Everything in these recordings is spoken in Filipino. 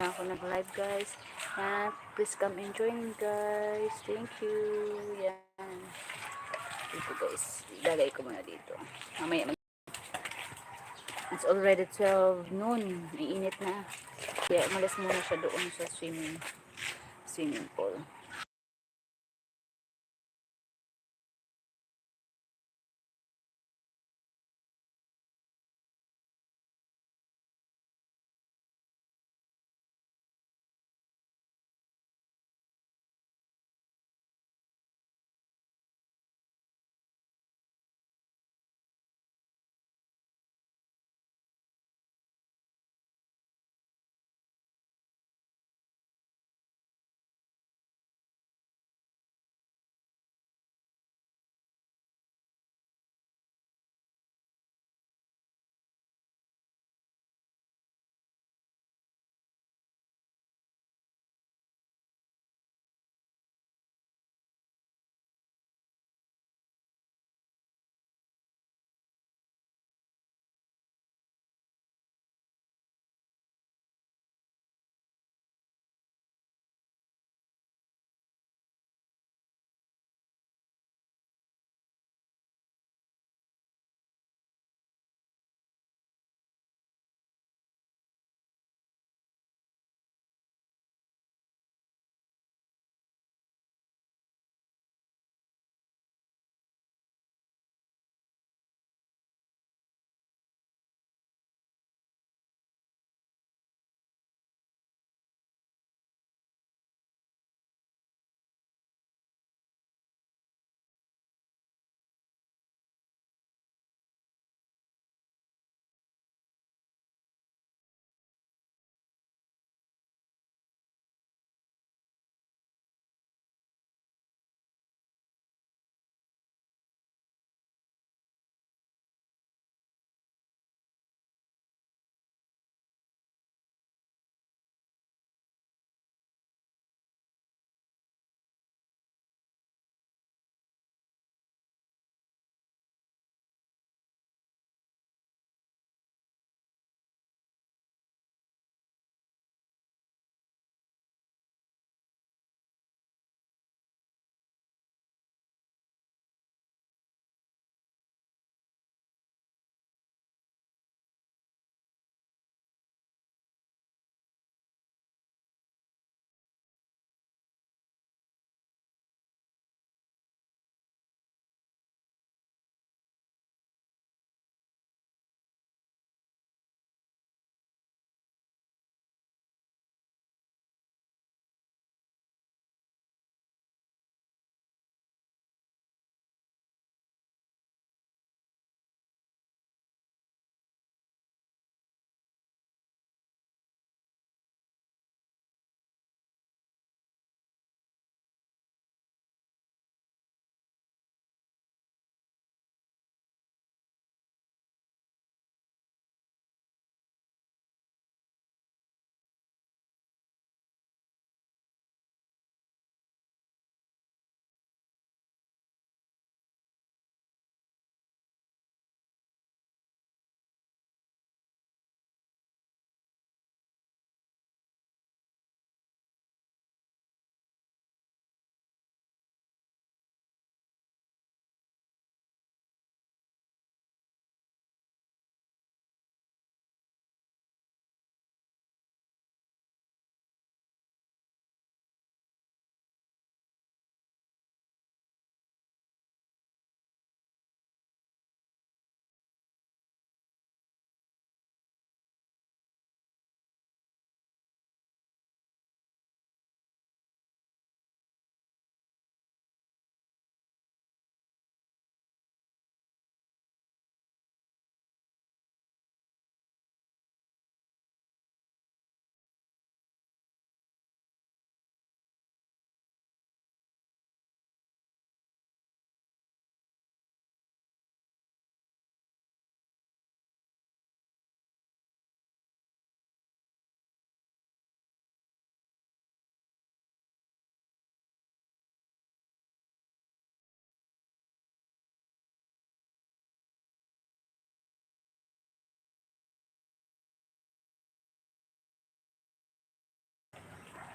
na ako nag-live guys. Yan, please come and join guys. Thank you. Yan. Dito guys, ilagay ko muna dito. Mamaya it's already 12 noon. Iinit na. Kaya umalis muna siya doon sa swimming pool.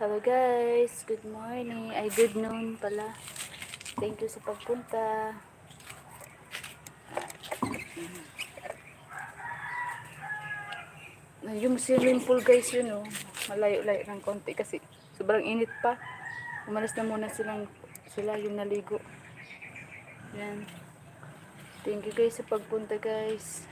Hello guys, good morning. Ay, good noon pala. Thank you sa pagpunta. Yung swimming pool guys yun oh. Malayo-layo ng konti kasi sobrang init pa. Umalis na muna sila yung naligo. Yan. Thank you guys sa pagpunta guys.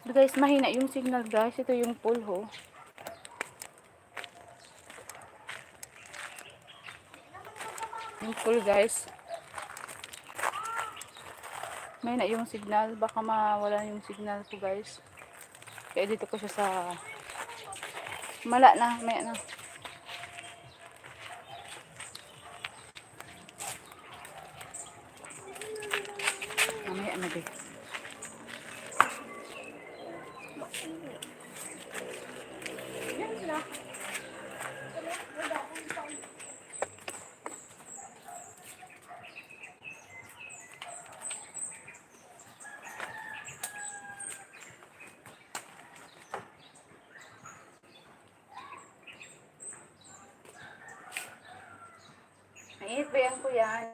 Guys, mahina yung signal guys. Ito yung pool ho. Yung pool guys. Mahina yung signal. Baka mawala yung signal ko guys. Kaya dito ko siya sa... Mala na, maya na. Mamaya na din. Mainit ba yan ko yan?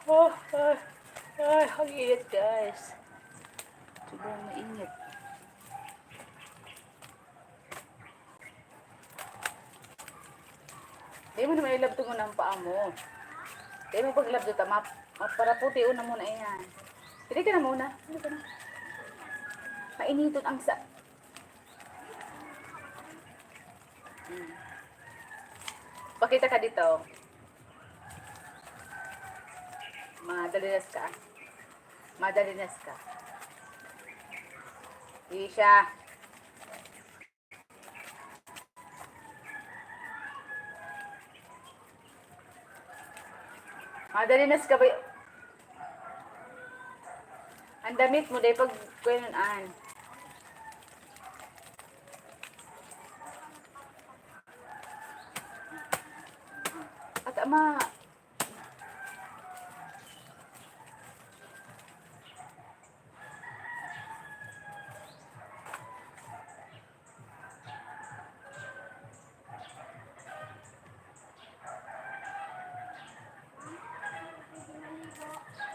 Oh, ang init guys. Sobrang mainit. Di mo naman ilabto mo ng paa mo. Di mo pag ilabto tamap. Para puti una muna yan. Hindi ka na muna. Hindi ka na. Mainiton ang sa... Pakita ka dito. Madalinas ka. Madalinas ka. Isha. Madalinas ka ba? Ang damit mo dahil pag kuyanan. At ama,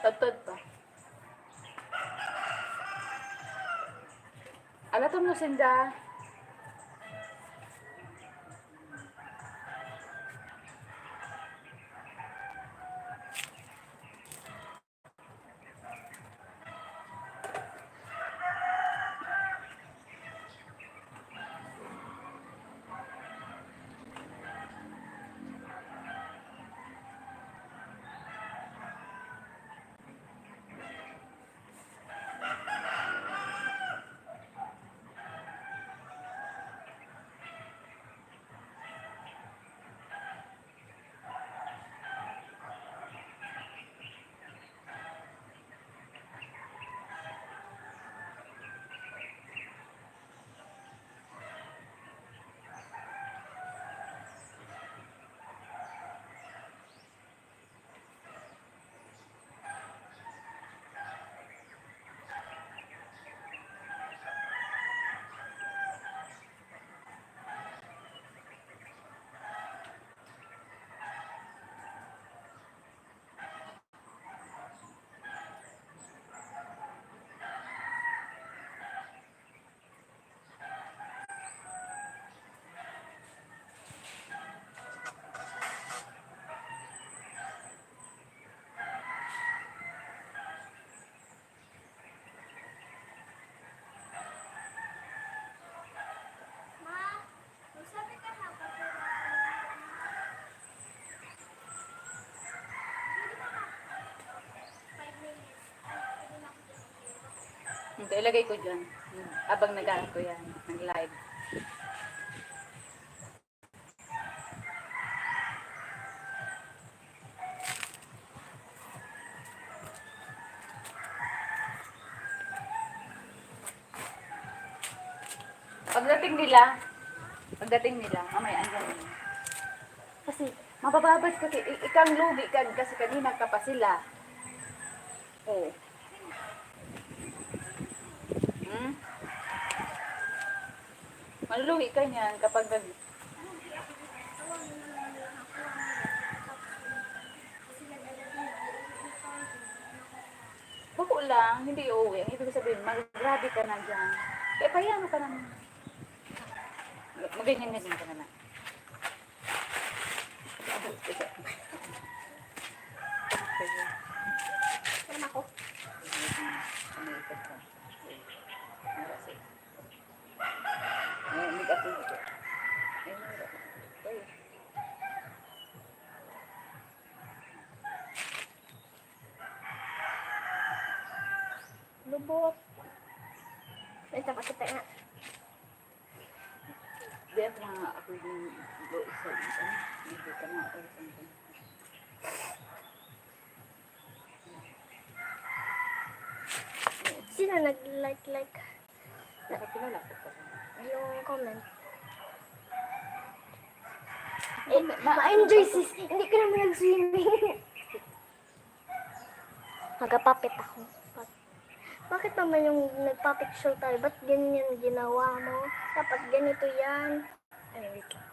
tatod pa. Alatong mo sinda. Ito, ilagay ko dyan. Abang nag-ano ko yan. Nag-live. Pagdating nila, mamaya andyan yun. Kasi, mabababad kasi, ikang lugi ka, kasi kanina ka pa sila. Oo. Malulugi ka niyan kapag nag... Buko lang, hindi uuwi. Ang ibig sabihin, mag-grabe ka na dyan. Kaya payano ka naman. Maganyan-ganyan ka na lang. Ano ako? Lubot. Ito pakita nga. Diyan na ako yung isa. Dito ka na ako. Sino nag-like? Nakakilala ko pa. Yung comment. Ma-enjoy sis. Hindi ka naman nag-swimming. Magapapit ako. Bakit naman yung nagpa-picture tayo? Ba't ganyan ginawa mo? Dapat ganito yan. Ay, wait lang.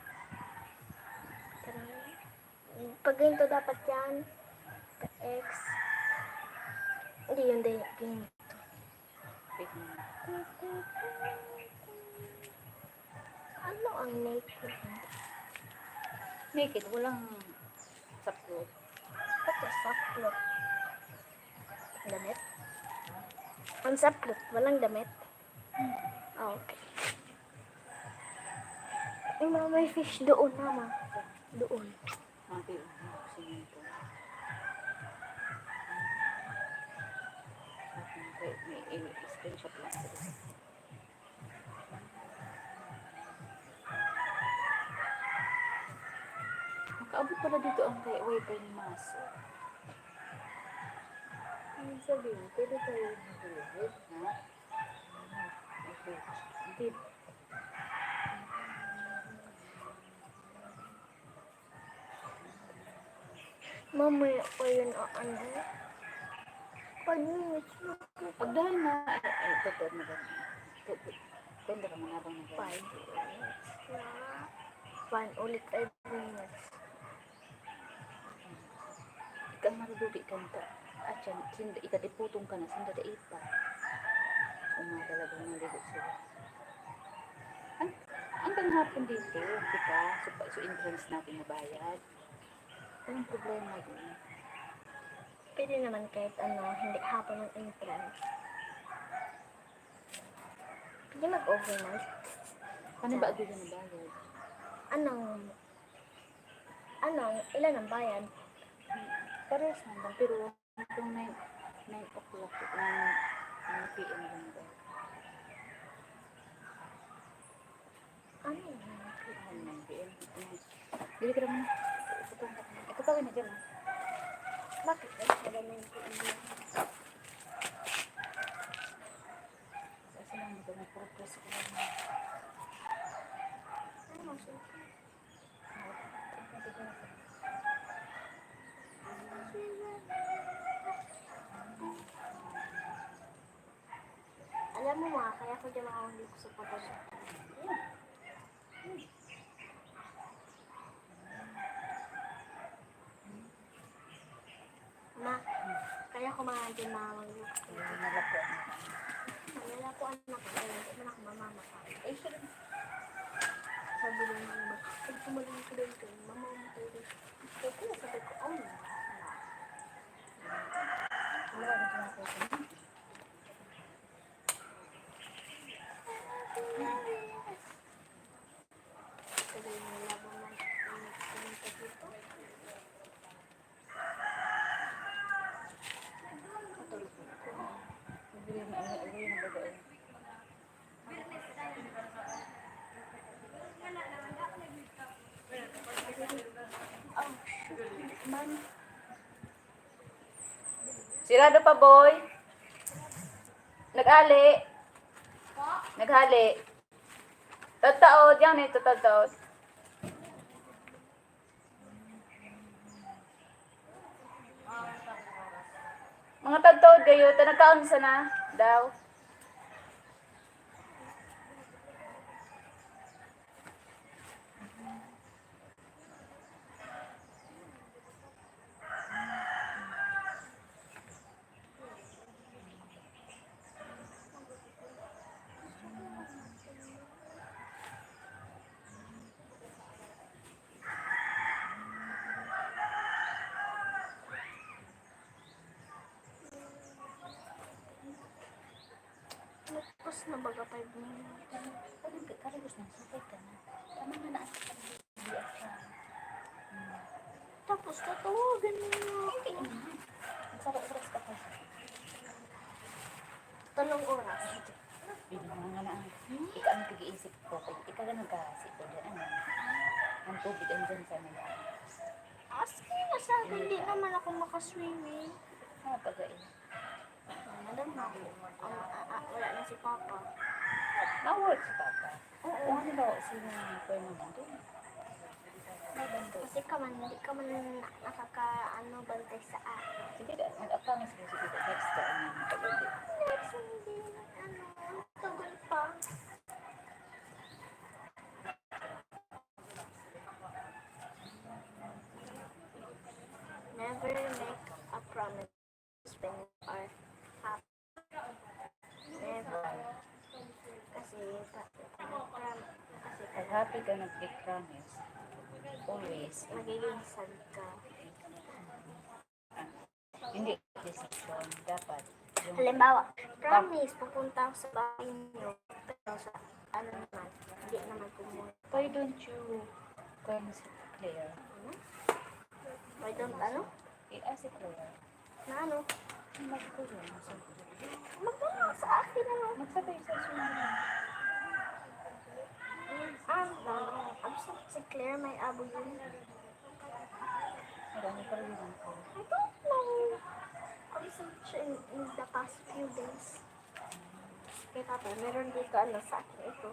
Pag ganito dapat yan. X. Hindi yun din. Ganito. Ano ang naked? Naked, walang saplo. Ba't yung saplot? Damit? Ang saplot, walang damit? Ah, okay. May fish doon, mama. Doon. Mati, buksin ito. May screenshot lang. Makaabot pala dito ang wifi ni Maso. Ano sabihin? Pwede tayo mag-live, ha? Okay. Hindi. Mamaya pa yun ano. 5 minutes. Pag dahil na, ito na ba? Tenda ka man habang nag 5 minutes. 1 ulit 5 minutes. Ikaw marudubi ka nito. At yan, ikatiputong ka na, sinda dait pa. Talagang naligot sila. Hanggang hapon dito, kita, so entrance natin na bayad. Anong problema yun? Pwede naman kahit hindi hapon ng entrance. Pwede mag-overnight. Paano ba agad na bayad? Ilan ang bayad? Parehas naman, pero hanggang 9 o'clock, 9 p.m. lang ba? Ano yun? 9 p.m. Bili ka naman. Ito pa na dyan, ha? Bakit? Wala na yung Kasi lang ito, nag-progress ko lang. ano siya? Alam mo kaya ko dyan makahuli ko sa pagod. Ma, kaya ko din makahuli ko. Nalapo. Wala po anak ko, hindi mo na ako mamamakain. Eh, siya lang. Sabi lang ng iba, pag tumaling ko dito, mamamatay din. Sabi ko, oh, Wala na ako sa sabi ng labang na pumunta dito. Bili na baga Sirado pa, boy. Nag-ali. Naghali. Tataod. Yan ito, tataod. Mga tataod kayo. Nagkaon sa na daw. Tapos na baga 5 minutes. Karagos na. Sakay ka na. Tama nga na. Tapos tatawagan mo na ako. Sarap oras ka pa. Tanong oras. Binunga nga na. Ikaw ang pag-iisip ko. Ikaw ka nagkasip ko dyan. Ano? Ang tubig andyan sa mga. Aski na sa akin, hindi naman ako makaswimming. Ano pag-ain? Madam na ako. Wala na si Papa. Na-work si Papa. Oo. Ano daw? Sino yung pwede naman doon? Kasi hindi ka man bantay sa akin. Sige, mag-apamis ko. Sige, next time yung pag-ulit. Next, hindi na, tagal pa. Never make a promise when you are happy. Never. Kasi, Pag happy ka nag-promise, always, magiging sad ka. hindi decision, dapat yung Halimbawa, promise, pupunta ako sa bahay niyo. Pero sa, hindi naman pumunta. why don't you call si Claire? Why don't, I-ask si Claire. Na ano? Magkulong. Magdala sa akin Magsabay sa sunod. Absent si Claire, may abo yun. Marami pa rin ako. I don't know. Absent siya in the past few days. Kaya tatay, meron dito sa akin ito.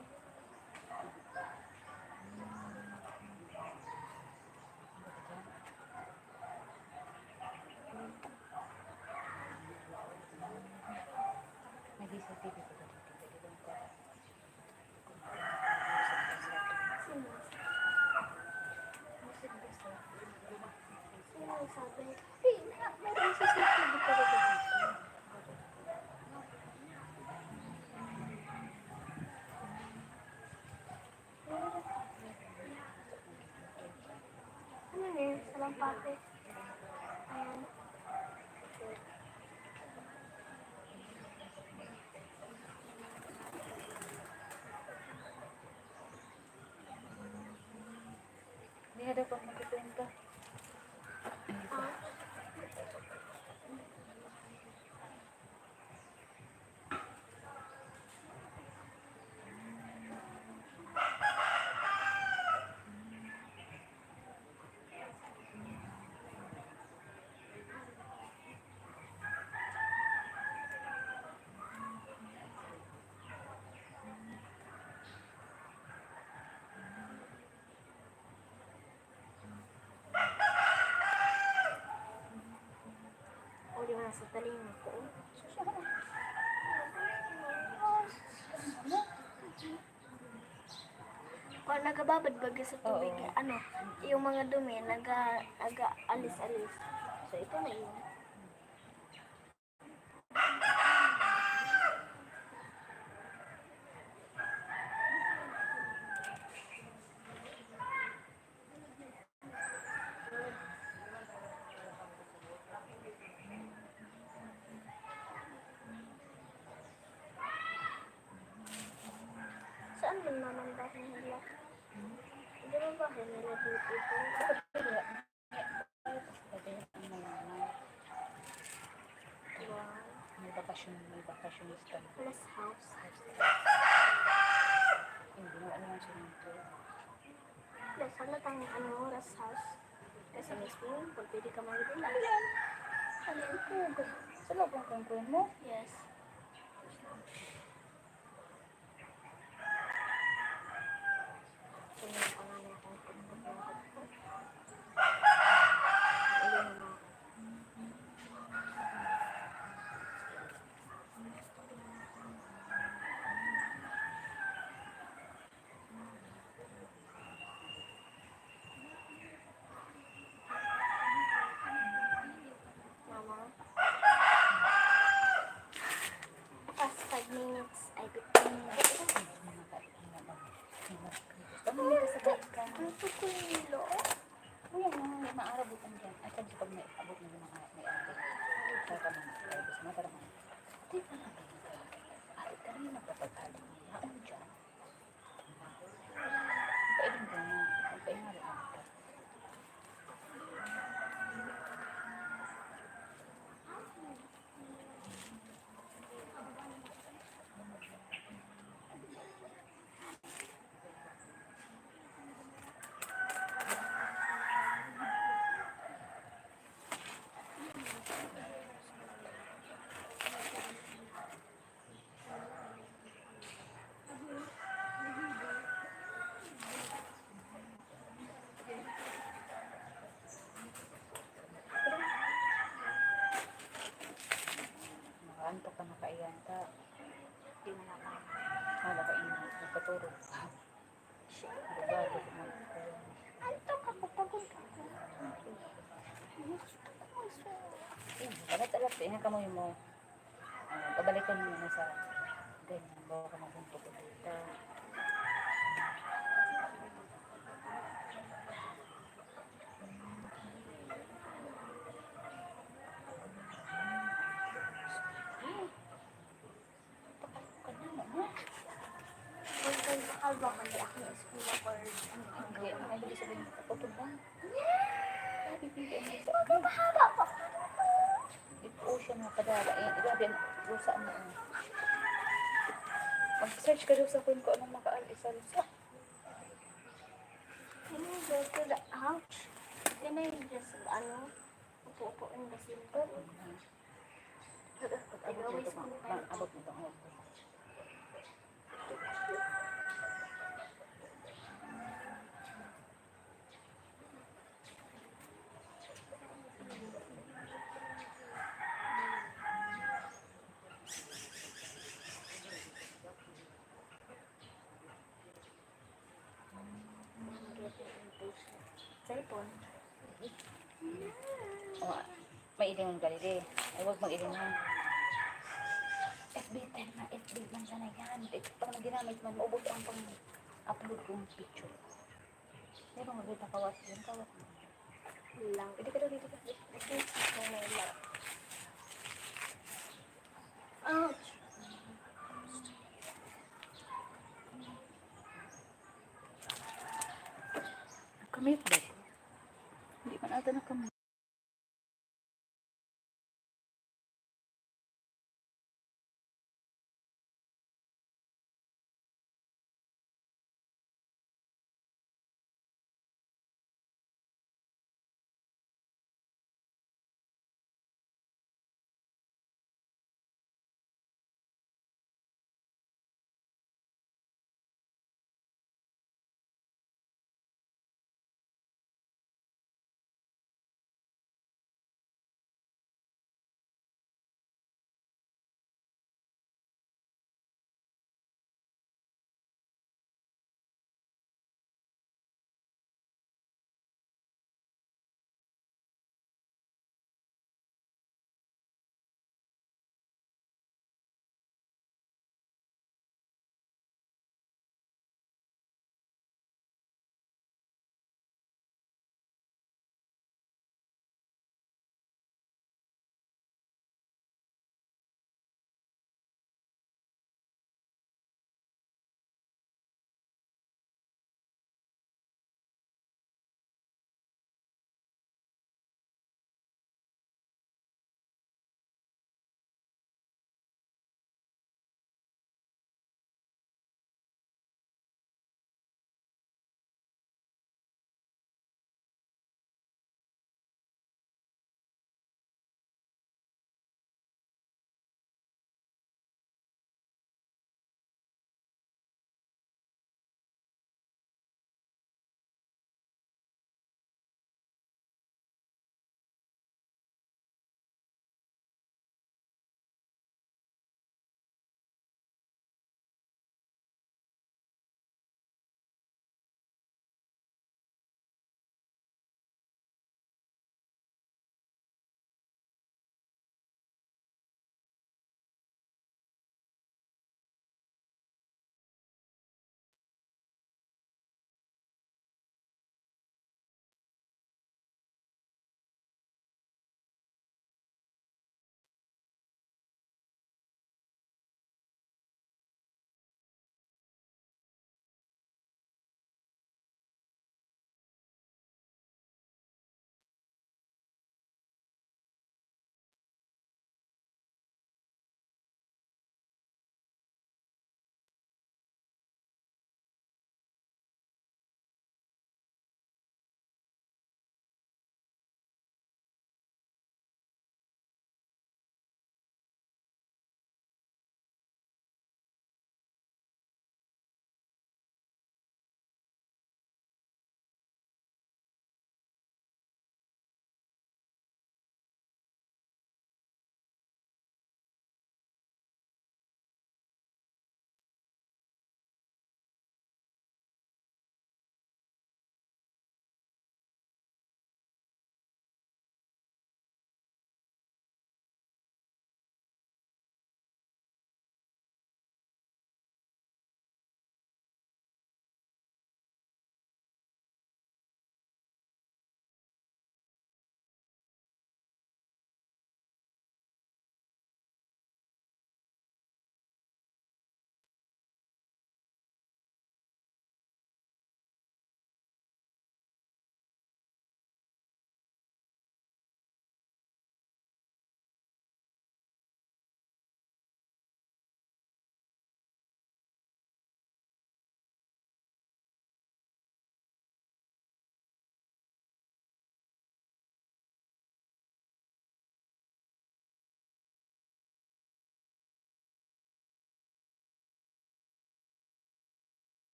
Nag-isipin ko dito. Sino yung sabi? Hey, meron sa CCTV ka rin dito. Ano na yun? Sa lampate. Ayan. Hindi na daw pang magkukwenta. O, di mo nasa talinga ko. Kung nagababad bagay sa tubig, Oo. yung mga dumi, alis-alis. So, ito na yun. Saan man naman bahay nila? Hindi ba bahay nila dito? Wow. May bakasyon stand. Plus house. Hindi na ano siya nito. Plus halatang rest house. Kasi may swimming pool, pwede ka mag-relax. Ano yung pugo? Sa loob ng kangkuhan mo? Yes. Tingnan ko namin kung pagkakot ko. Ayun na. Mama. Past 5 minutes ay 15 minutes. Pamili ka sa bag ka. Ang tukulo. Kuya nga, may maarabutan dyan. At sabi pag may abot na yung mga may abot. Kaya ka mga gusto mo para mga. Di ba na kayo? Alit ka rin magpapagkaling niya. Ano dyan? Pwede mo na. Pwede nga rin ka. Nakaantok ka, nakaiyan ka. Di mo na kaya. Hala ka ina. Nagpaturo. Bugado. Antok ako, pagod ako. Alat-alat. Iyan ka mo yung mo. Pabalikan mo na sa ganyan. Bawa ka magunto ko dito. Kung kalba ka di ako ng school or Hindi. Ang ibig sabihin, kaputod lang. Sabi, hindi. mahaba pa. Ocean na padala. Grabe, rusa mo. Mag-search ka daw sa phone ko anong maka-alisa-alisa. Can you go to the ouch? Can I just, upo-upo in the simple? Abot mo ito. Abot mo ito. Cellphone. O, may ilim ng galili. Ay, huwag mag-ilim yan. FB10 na. FB lang sana yan. Pag naginamit man, maubos ang pang-upload kong picture. Hindi ba mag-ita kawas yan? Kawas mo. Lang. Pwede ka daw dito ka. Ouch! Kamit ba? Hindi man ata na kamit.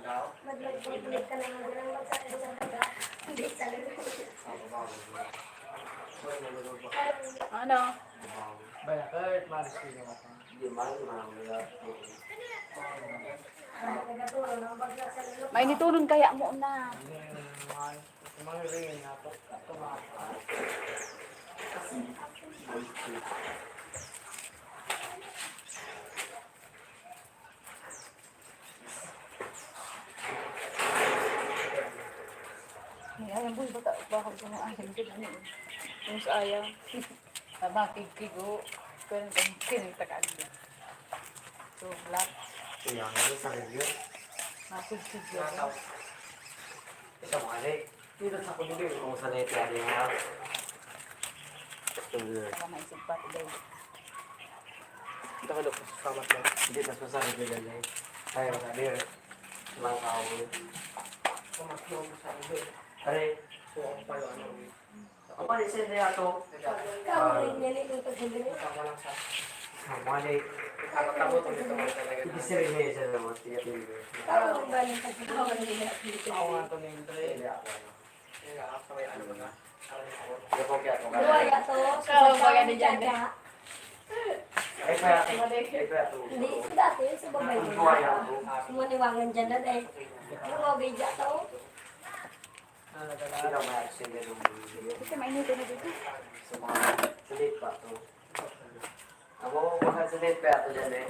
Maglag-ulit ka na nga lang magsasabi. Hindi talaga. Ano? Bakit? Maris ko yung mata. May nitulon kaya mo na. Mga rin na ito. Ay, boy, baka ko na ayang din. Ano yun? Yung sa ayang. Makikig-kigo. Pero yung kinagtakaan din. So, black. Iya, ano sa review? Makikig-kigo. Isa mo kali. Dito sa kundi kung sa net yan yung mga. Baka maisip pa today. Ito ka lukos sa samat mo. Hindi, tas mo sa review lang eh. Kaya mo sabi yun. Mga tao mo. Kumatlo mo sa review. Pare, so ako pa yung ano. Ako pa rin sila yato. Ikaw rin yan ito pag-ibig. Tama lang sa. Mali. Takot-takot ulit ako talaga. Hindi si Rene siya naman. Ikaw rin ba yung pag-ibig? Ako nga ito ni Andre. Hindi ako. Hindi ako sa may ano ba na. Hindi po kaya ito. Luwaya to. Ikaw, baga ni Jan. Ay kaya ito. Ay kaya ito. Hindi, sa dati yun sa babay Ang mo. buhaya ko. Sumaniwangan dyan na eh. Yung babay dyan to. Hindi na may accident ng video. Kasi mainitin na dito. Sa mga salit pa ito. Ako, mga salit pa ito dyan eh.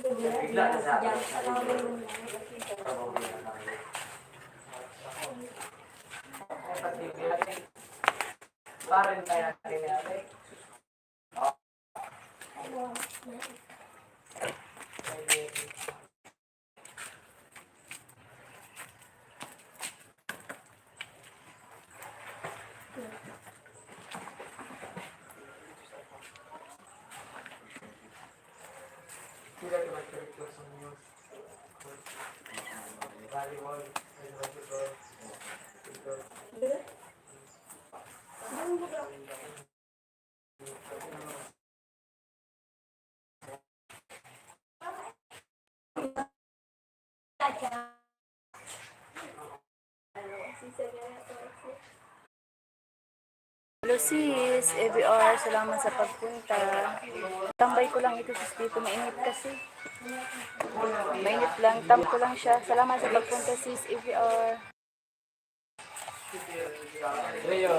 Bigla na sa Dyan sa babay mo. Parin kaya natin natin. Sila ko nag-corrector sa news. Volleyball, basketball. Hello sis, EVR, salamat sa pagpunta. Tambay ko lang ito sis dito, mainit kasi. Mainit lang, tam ko lang siya. Salamat sa pagpunta sis, EVR. Leo.